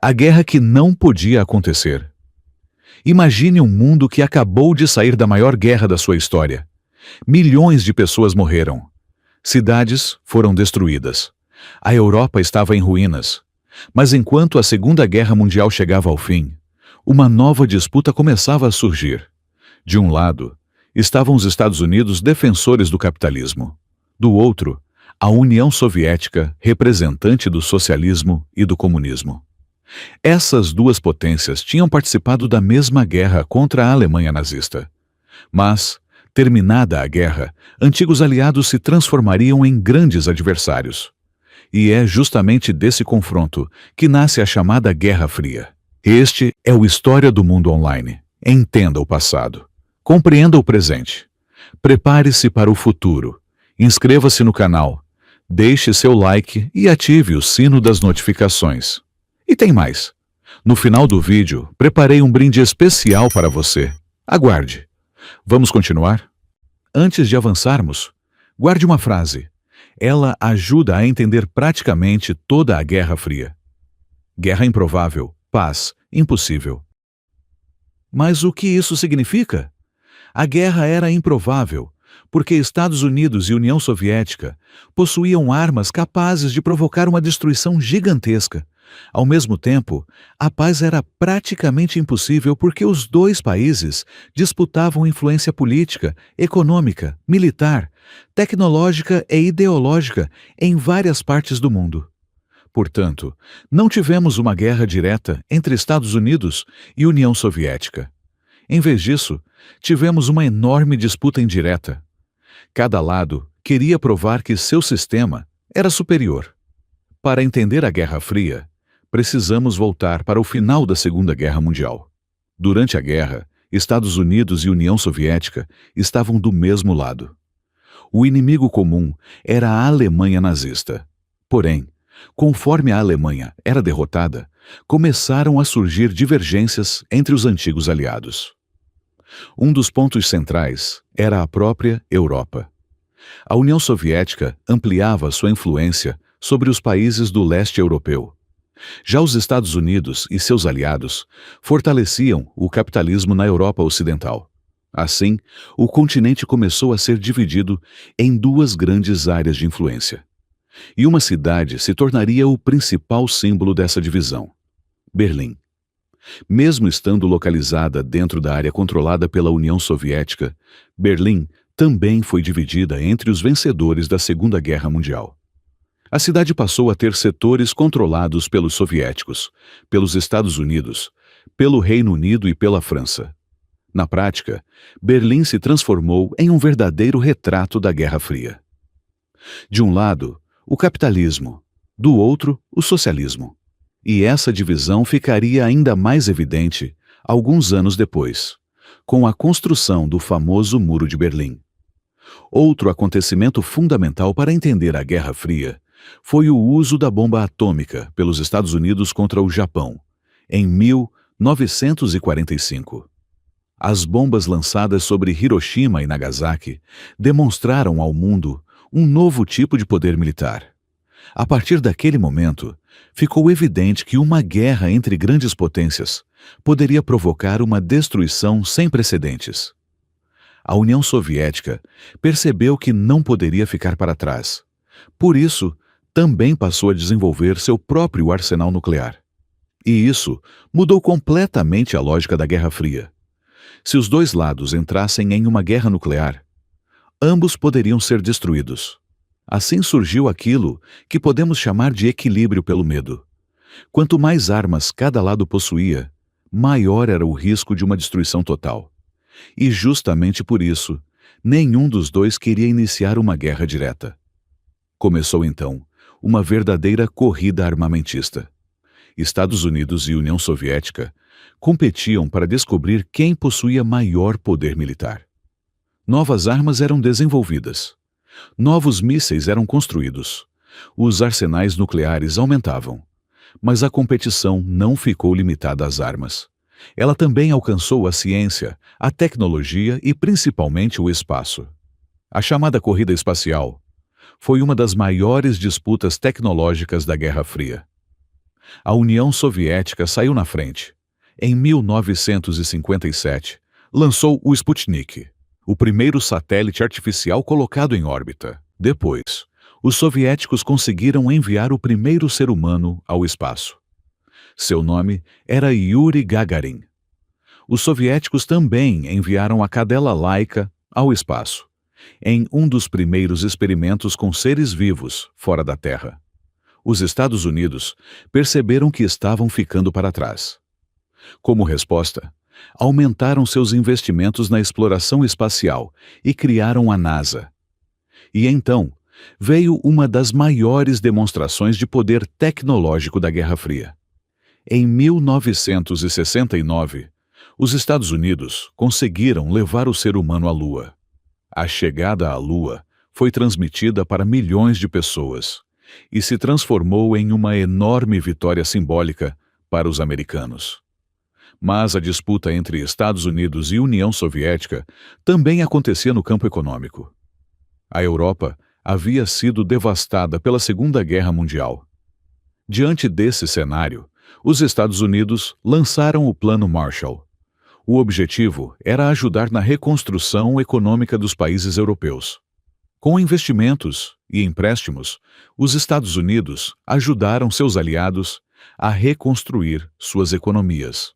A guerra que não podia acontecer. Imagine um mundo que acabou de sair da maior guerra da sua história. Milhões de pessoas morreram. Cidades foram destruídas. A Europa estava em ruínas. Mas enquanto a Segunda Guerra Mundial chegava ao fim, uma nova disputa começava a surgir. De um lado, estavam os Estados Unidos defensores do capitalismo. Do outro, a União Soviética, representante do socialismo e do comunismo. Essas duas potências tinham participado da mesma guerra contra a Alemanha nazista. Mas, terminada a guerra, antigos aliados se transformariam em grandes adversários. E é justamente desse confronto que nasce a chamada Guerra Fria. Este é o História do Mundo Online. Entenda o passado. Compreenda o presente. Prepare-se para o futuro. Inscreva-se no canal. Deixe seu like e ative o sino das notificações. E tem mais. No final do vídeo, preparei um brinde especial para você. Aguarde. Vamos continuar? Antes de avançarmos, guarde uma frase. Ela ajuda a entender praticamente toda a Guerra Fria. Guerra improvável, paz impossível. Mas o que isso significa? A guerra era improvável, porque Estados Unidos e União Soviética possuíam armas capazes de provocar uma destruição gigantesca. Ao mesmo tempo, a paz era praticamente impossível porque os dois países disputavam influência política, econômica, militar, tecnológica e ideológica em várias partes do mundo. Portanto, não tivemos uma guerra direta entre Estados Unidos e União Soviética. Em vez disso, tivemos uma enorme disputa indireta. Cada lado queria provar que seu sistema era superior. Para entender a Guerra Fria, precisamos voltar para o final da Segunda Guerra Mundial. Durante a guerra, Estados Unidos e União Soviética estavam do mesmo lado. O inimigo comum era a Alemanha nazista. Porém, conforme a Alemanha era derrotada, começaram a surgir divergências entre os antigos aliados. Um dos pontos centrais era a própria Europa. A União Soviética ampliava sua influência sobre os países do leste europeu. Já os Estados Unidos e seus aliados fortaleciam o capitalismo na Europa Ocidental. Assim, o continente começou a ser dividido em duas grandes áreas de influência. E uma cidade se tornaria o principal símbolo dessa divisão: Berlim. Mesmo estando localizada dentro da área controlada pela União Soviética, Berlim também foi dividida entre os vencedores da Segunda Guerra Mundial. A cidade passou a ter setores controlados pelos soviéticos, pelos Estados Unidos, pelo Reino Unido e pela França. Na prática, Berlim se transformou em um verdadeiro retrato da Guerra Fria. De um lado, o capitalismo, do outro, o socialismo. E essa divisão ficaria ainda mais evidente alguns anos depois, com a construção do famoso Muro de Berlim. Outro acontecimento fundamental para entender a Guerra Fria foi o uso da bomba atômica pelos Estados Unidos contra o Japão, em 1945. As bombas lançadas sobre Hiroshima e Nagasaki demonstraram ao mundo um novo tipo de poder militar. A partir daquele momento, ficou evidente que uma guerra entre grandes potências poderia provocar uma destruição sem precedentes. A União Soviética percebeu que não poderia ficar para trás. Por isso, também passou a desenvolver seu próprio arsenal nuclear. E isso mudou completamente a lógica da Guerra Fria. Se os dois lados entrassem em uma guerra nuclear, ambos poderiam ser destruídos. Assim surgiu aquilo que podemos chamar de equilíbrio pelo medo. Quanto mais armas cada lado possuía, maior era o risco de uma destruição total. E justamente por isso, nenhum dos dois queria iniciar uma guerra direta. Começou então uma verdadeira corrida armamentista. Estados Unidos e União Soviética competiam para descobrir quem possuía maior poder militar. Novas armas eram desenvolvidas. Novos mísseis eram construídos. Os arsenais nucleares aumentavam. Mas a competição não ficou limitada às armas. Ela também alcançou a ciência, a tecnologia e principalmente o espaço. A chamada corrida espacial foi uma das maiores disputas tecnológicas da Guerra Fria. A União Soviética saiu na frente. Em 1957, lançou o Sputnik, o primeiro satélite artificial colocado em órbita. Depois, os soviéticos conseguiram enviar o primeiro ser humano ao espaço. Seu nome era Yuri Gagarin. Os soviéticos também enviaram a cadela Laika ao espaço, em um dos primeiros experimentos com seres vivos fora da Terra. Os Estados Unidos perceberam que estavam ficando para trás. Como resposta, aumentaram seus investimentos na exploração espacial e criaram a NASA. E então, veio uma das maiores demonstrações de poder tecnológico da Guerra Fria. Em 1969, os Estados Unidos conseguiram levar o ser humano à Lua. A chegada à Lua foi transmitida para milhões de pessoas e se transformou em uma enorme vitória simbólica para os americanos. Mas a disputa entre Estados Unidos e União Soviética também acontecia no campo econômico. A Europa havia sido devastada pela Segunda Guerra Mundial. Diante desse cenário, os Estados Unidos lançaram o Plano Marshall. O objetivo era ajudar na reconstrução econômica dos países europeus. Com investimentos e empréstimos, os Estados Unidos ajudaram seus aliados a reconstruir suas economias.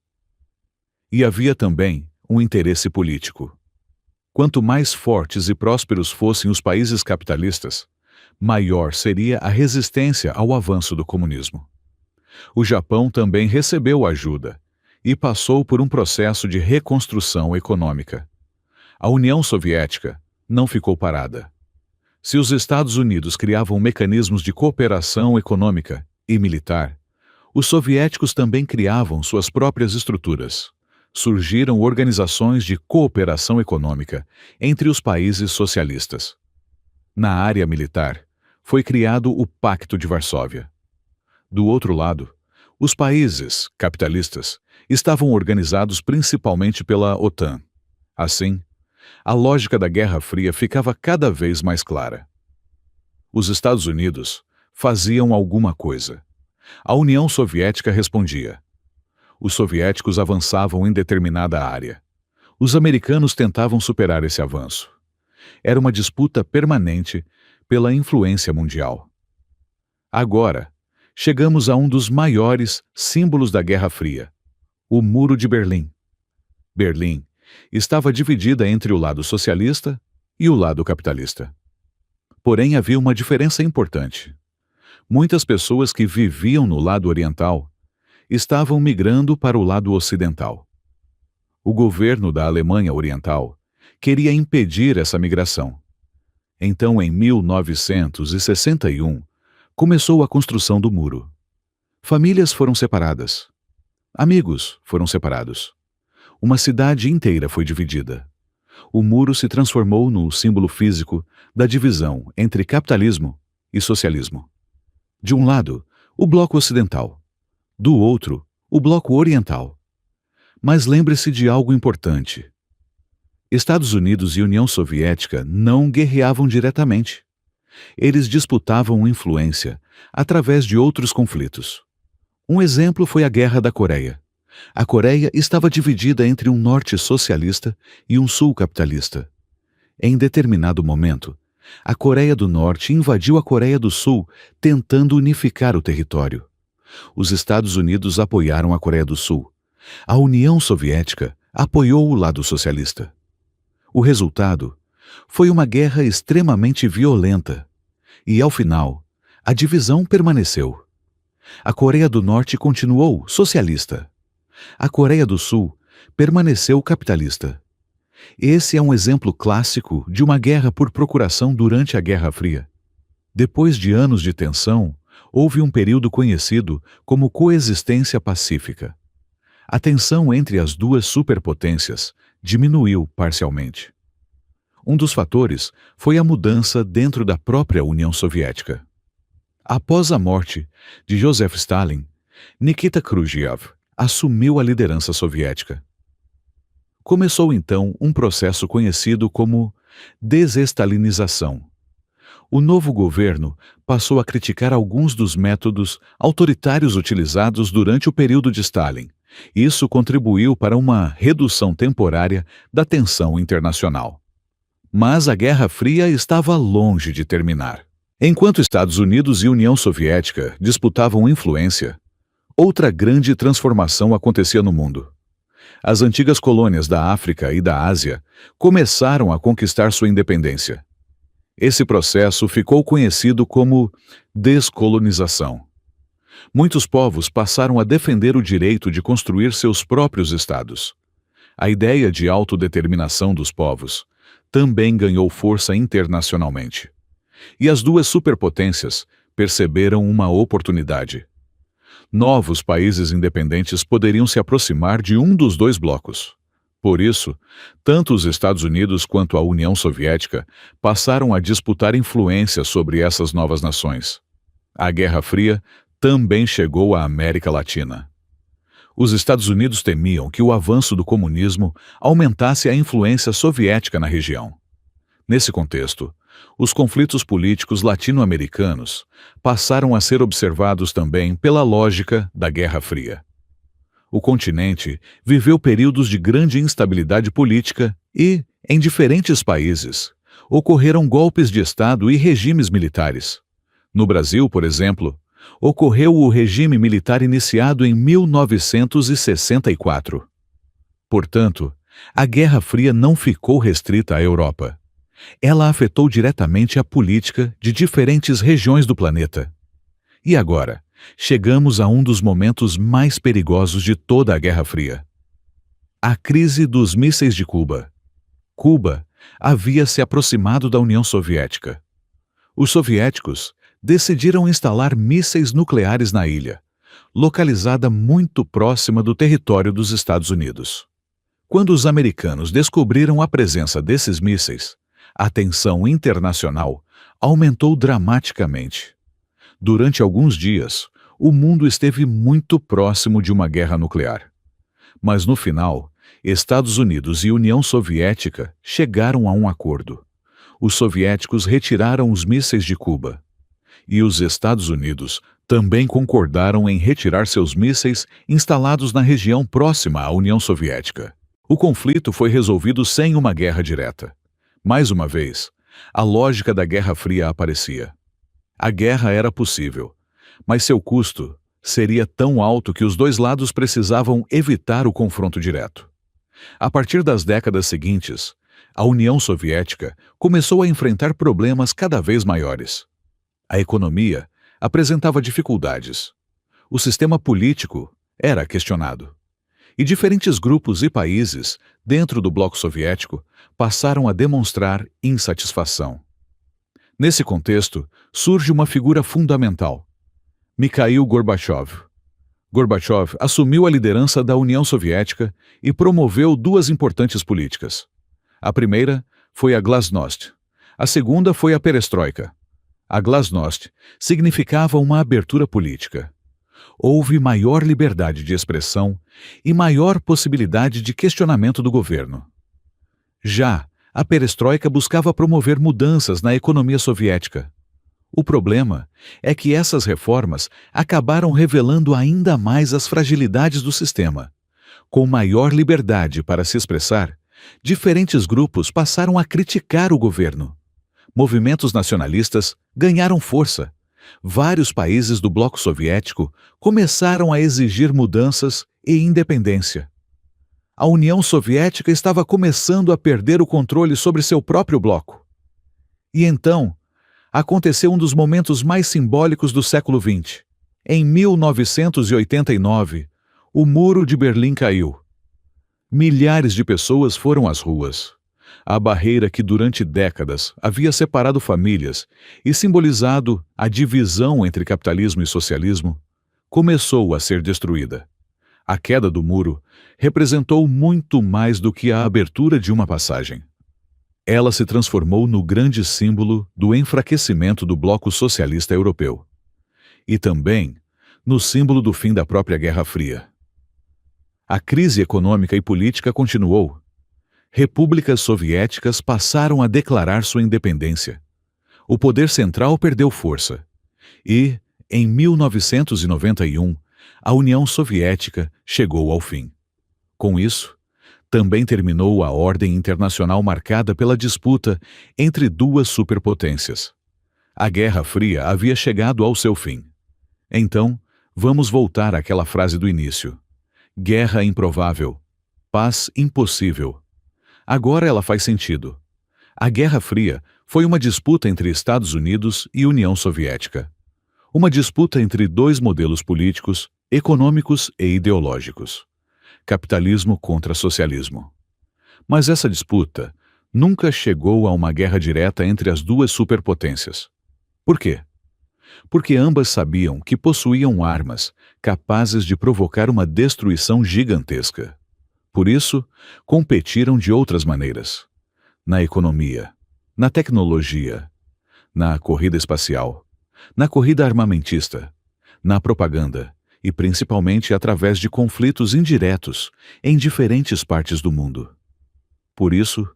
E havia também um interesse político. Quanto mais fortes e prósperos fossem os países capitalistas, maior seria a resistência ao avanço do comunismo. O Japão também recebeu ajuda e passou por um processo de reconstrução econômica. A União Soviética não ficou parada. Se os Estados Unidos criavam mecanismos de cooperação econômica e militar, os soviéticos também criavam suas próprias estruturas. Surgiram organizações de cooperação econômica entre os países socialistas. Na área militar, foi criado o Pacto de Varsóvia. Do outro lado, os países capitalistas estavam organizados principalmente pela OTAN. Assim, a lógica da Guerra Fria ficava cada vez mais clara. Os Estados Unidos faziam alguma coisa. A União Soviética respondia. Os soviéticos avançavam em determinada área. Os americanos tentavam superar esse avanço. Era uma disputa permanente pela influência mundial. Agora, chegamos a um dos maiores símbolos da Guerra Fria, o Muro de Berlim. Berlim estava dividida entre o lado socialista e o lado capitalista. Porém, havia uma diferença importante. Muitas pessoas que viviam no lado oriental estavam migrando para o lado ocidental. O governo da Alemanha Oriental queria impedir essa migração. Então, em 1961, começou a construção do muro. Famílias foram separadas. Amigos foram separados. Uma cidade inteira foi dividida. O muro se transformou no símbolo físico da divisão entre capitalismo e socialismo. De um lado, o bloco ocidental. Do outro, o bloco oriental. Mas lembre-se de algo importante. Estados Unidos e União Soviética não guerreavam diretamente. Eles disputavam influência através de outros conflitos. Um exemplo foi a Guerra da Coreia. A Coreia estava dividida entre um norte socialista e um sul capitalista. Em determinado momento, a Coreia do Norte invadiu a Coreia do Sul, tentando unificar o território. Os Estados Unidos apoiaram a Coreia do Sul. A União Soviética apoiou o lado socialista. O resultado foi uma guerra extremamente violenta. E, ao final, a divisão permaneceu. A Coreia do Norte continuou socialista. A Coreia do Sul permaneceu capitalista. Esse é um exemplo clássico de uma guerra por procuração durante a Guerra Fria. Depois de anos de tensão, houve um período conhecido como coexistência pacífica. A tensão entre as duas superpotências diminuiu parcialmente. Um dos fatores foi a mudança dentro da própria União Soviética. Após a morte de Joseph Stalin, Nikita Khrushchev assumiu a liderança soviética. Começou então um processo conhecido como desestalinização. O novo governo passou a criticar alguns dos métodos autoritários utilizados durante o período de Stalin. Isso contribuiu para uma redução temporária da tensão internacional. Mas a Guerra Fria estava longe de terminar. Enquanto Estados Unidos e União Soviética disputavam influência, outra grande transformação acontecia no mundo. As antigas colônias da África e da Ásia começaram a conquistar sua independência. Esse processo ficou conhecido como descolonização. Muitos povos passaram a defender o direito de construir seus próprios estados. A ideia de autodeterminação dos povos também ganhou força internacionalmente. E as duas superpotências perceberam uma oportunidade. Novos países independentes poderiam se aproximar de um dos dois blocos. Por isso, tanto os Estados Unidos quanto a União Soviética passaram a disputar influência sobre essas novas nações. A Guerra Fria também chegou à América Latina. Os Estados Unidos temiam que o avanço do comunismo aumentasse a influência soviética na região. Nesse contexto, os conflitos políticos latino-americanos passaram a ser observados também pela lógica da Guerra Fria. O continente viveu períodos de grande instabilidade política e, em diferentes países, ocorreram golpes de Estado e regimes militares. No Brasil, por exemplo, ocorreu o regime militar iniciado em 1964. Portanto, a Guerra Fria não ficou restrita à Europa. Ela afetou diretamente a política de diferentes regiões do planeta. E agora, chegamos a um dos momentos mais perigosos de toda a Guerra Fria. A crise dos mísseis de Cuba. Cuba havia se aproximado da União Soviética. Os soviéticos decidiram instalar mísseis nucleares na ilha, localizada muito próxima do território dos Estados Unidos. Quando os americanos descobriram a presença desses mísseis, a tensão internacional aumentou dramaticamente. Durante alguns dias, o mundo esteve muito próximo de uma guerra nuclear. Mas no final, Estados Unidos e União Soviética chegaram a um acordo. Os soviéticos retiraram os mísseis de Cuba. E os Estados Unidos também concordaram em retirar seus mísseis instalados na região próxima à União Soviética. O conflito foi resolvido sem uma guerra direta. Mais uma vez, a lógica da Guerra Fria aparecia. A guerra era possível, mas seu custo seria tão alto que os dois lados precisavam evitar o confronto direto. A partir das décadas seguintes, a União Soviética começou a enfrentar problemas cada vez maiores. A economia apresentava dificuldades. O sistema político era questionado. E diferentes grupos e países, dentro do bloco soviético, passaram a demonstrar insatisfação. Nesse contexto, surge uma figura fundamental: Mikhail Gorbachev. Gorbachev assumiu a liderança da União Soviética e promoveu duas importantes políticas. A primeira foi a Glasnost. A segunda foi a Perestroika. A Glasnost significava uma abertura política. Houve maior liberdade de expressão e maior possibilidade de questionamento do governo. Já a Perestroika buscava promover mudanças na economia soviética. O problema é que essas reformas acabaram revelando ainda mais as fragilidades do sistema. Com maior liberdade para se expressar, diferentes grupos passaram a criticar o governo. Movimentos nacionalistas ganharam força. Vários países do bloco soviético começaram a exigir mudanças e independência. A União Soviética estava começando a perder o controle sobre seu próprio bloco. E então, aconteceu um dos momentos mais simbólicos do século XX. Em 1989, o Muro de Berlim caiu. Milhares de pessoas foram às ruas. A barreira que durante décadas havia separado famílias e simbolizado a divisão entre capitalismo e socialismo, começou a ser destruída. A queda do muro representou muito mais do que a abertura de uma passagem. Ela se transformou no grande símbolo do enfraquecimento do bloco socialista europeu. E também no símbolo do fim da própria Guerra Fria. A crise econômica e política continuou. Repúblicas soviéticas passaram a declarar sua independência. O poder central perdeu força. E, em 1991, a União Soviética chegou ao fim. Com isso, também terminou a ordem internacional marcada pela disputa entre duas superpotências. A Guerra Fria havia chegado ao seu fim. Então, vamos voltar àquela frase do início. Guerra improvável. Paz impossível. Agora ela faz sentido. A Guerra Fria foi uma disputa entre Estados Unidos e União Soviética. Uma disputa entre dois modelos políticos, econômicos e ideológicos. Capitalismo contra socialismo. Mas essa disputa nunca chegou a uma guerra direta entre as duas superpotências. Por quê? Porque ambas sabiam que possuíam armas capazes de provocar uma destruição gigantesca. Por isso, competiram de outras maneiras. Na economia, na tecnologia, na corrida espacial, na corrida armamentista, na propaganda e principalmente através de conflitos indiretos em diferentes partes do mundo. Por isso,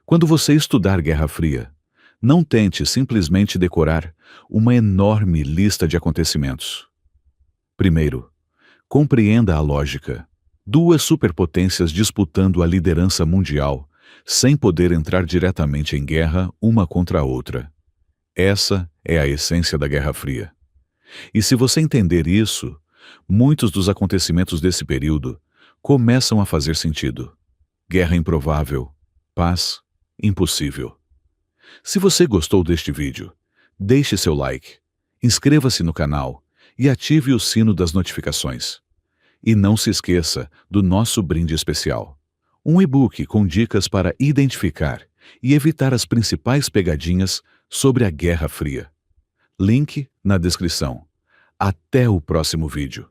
quando você estudar Guerra Fria, não tente simplesmente decorar uma enorme lista de acontecimentos. Primeiro, compreenda a lógica. Duas superpotências disputando a liderança mundial, sem poder entrar diretamente em guerra uma contra a outra. Essa é a essência da Guerra Fria. E se você entender isso, muitos dos acontecimentos desse período começam a fazer sentido. Guerra improvável, paz impossível. Se você gostou deste vídeo, deixe seu like, inscreva-se no canal e ative o sino das notificações. E não se esqueça do nosso brinde especial. Um e-book com dicas para identificar e evitar as principais pegadinhas sobre a Guerra Fria. Link na descrição. Até o próximo vídeo.